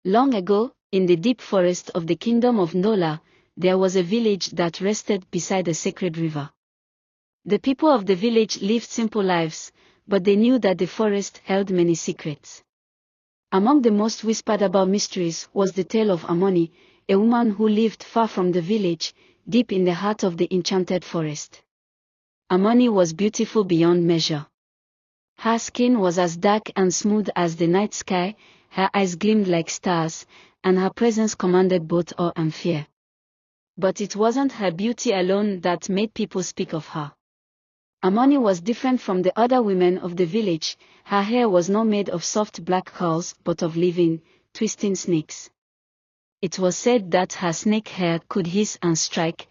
Long ago, in the deep forest of the kingdom of Nola, there was a village that rested beside a sacred river. The people of the village lived simple lives, but they knew that the forest held many secrets. Among the most whispered about mysteries was the tale of Amani, a woman who lived far from the village, deep in the heart of the enchanted forest. Amani was beautiful beyond measure. Her skin was as dark and smooth as the night sky, her eyes gleamed like stars, and her presence commanded both awe and fear. But it wasn't her beauty alone that made people speak of her. Amani was different from the other women of the village. Her hair was not made of soft black curls but of living, twisting snakes. It was said that her snake hair could hiss and strike.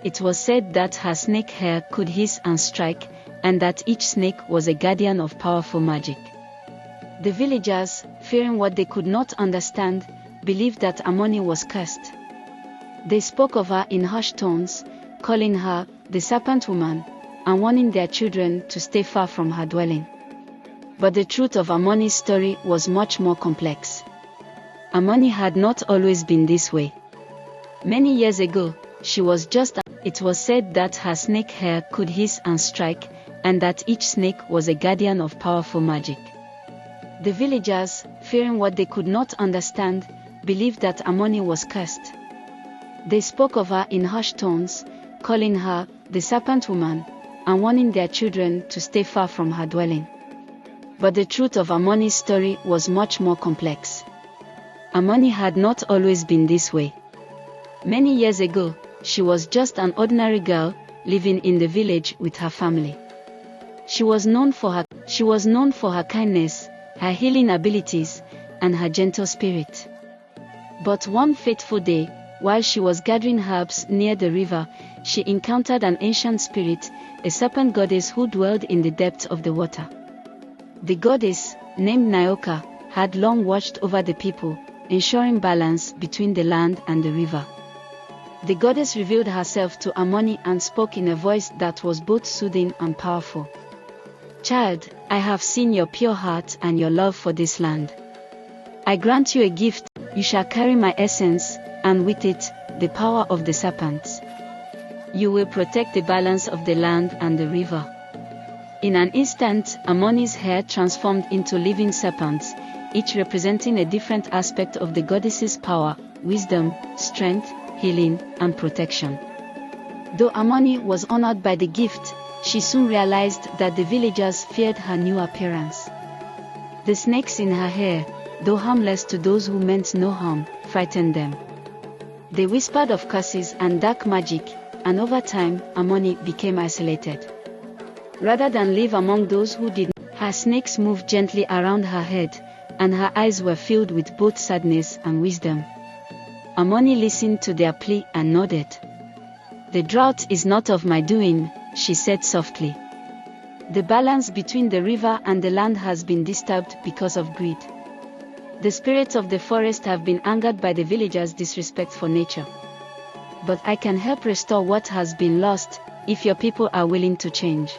It was said that her snake hair could hiss and strike, and that each snake was a guardian of powerful magic. The villagers, fearing what they could not understand, believed that Amani was cursed. They spoke of her in harsh tones, calling her the serpent woman, and warning their children to stay far from her dwelling. But the truth of Amani's story was much more complex. Amani had not always been this way. Many years ago, she was just it was said that her snake hair could hiss and strike, and that each snake was a guardian of powerful magic. The villagers, fearing what they could not understand, believed that Amani was cursed. They spoke of her in harsh tones, calling her the serpent woman, and warning their children to stay far from her dwelling. But the truth of Amani's story was much more complex. Amani had not always been this way. Many years ago, she was just an ordinary girl, living in the village with her family. She was known for her kindness, her healing abilities, and her gentle spirit. But one fateful day, while she was gathering herbs near the river, she encountered an ancient spirit, a serpent goddess who dwelled in the depths of the water. The goddess, named Nayoka, had long watched over the people, ensuring balance between the land and the river. The goddess revealed herself to Amani and spoke in a voice that was both soothing and powerful. "Child, I have seen your pure heart and your love for this land. I grant you a gift. You shall carry my essence, and with it, the power of the serpents. You will protect the balance of the land and the river." In an instant, Amani's hair transformed into living serpents, each representing a different aspect of the goddess's power, wisdom, strength, healing, and protection. Though Amani was honored by the gift, she soon realized that the villagers feared her new appearance. The snakes in her hair, though harmless to those who meant no harm, frightened them. They whispered of curses and dark magic, and over time, Amani became isolated. Rather than live among those who did not, her snakes moved gently around her head, and her eyes were filled with both sadness and wisdom. Amani listened to their plea and nodded. "The drought is not of my doing," she said softly. "The balance between the river and the land has been disturbed because of greed. The spirits of the forest have been angered by the villagers' disrespect for nature. But I can help restore what has been lost, if your people are willing to change."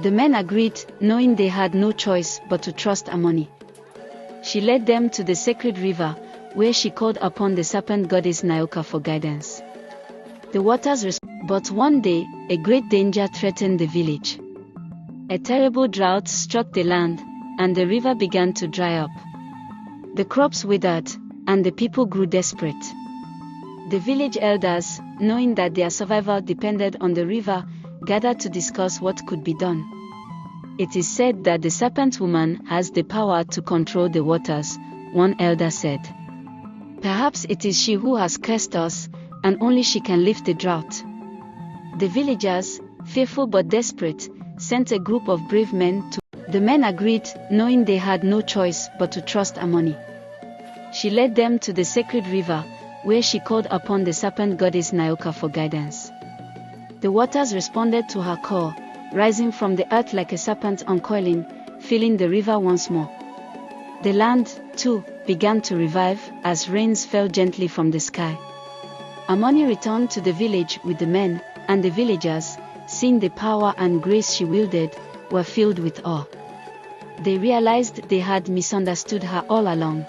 The men agreed, knowing they had no choice but to trust Amani. She led them to the sacred river, where she called upon the serpent goddess Nayoka for guidance. The waters But one day, a great danger threatened the village. A terrible drought struck the land, and the river began to dry up. The crops withered, and the people grew desperate. The village elders, knowing that their survival depended on the river, gathered to discuss what could be done. "It is said that the serpent woman has the power to control the waters," one elder said. "Perhaps it is she who has cursed us, and only she can lift the drought." The villagers, fearful but desperate, sent a group of brave men to. The men agreed, knowing they had no choice but to trust Amani. She led them to the sacred river, where she called upon the serpent goddess Nayoka for guidance. The waters responded to her call, rising from the earth like a serpent uncoiling, filling the river once more. The land, too, began to revive as rains fell gently from the sky. Amani returned to the village with the men, and the villagers, seeing the power and grace she wielded, were filled with awe. They realized they had misunderstood her all along.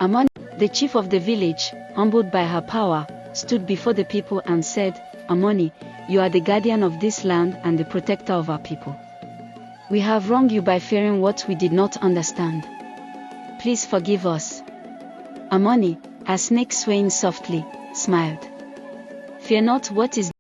Amani, the chief of the village, humbled by her power, stood before the people and said, Amani, you are the guardian of this land and the protector of our people. We have wronged you by fearing what we did not understand. Please forgive us. Amani, her snake swaying softly, smiled. Fear not, what is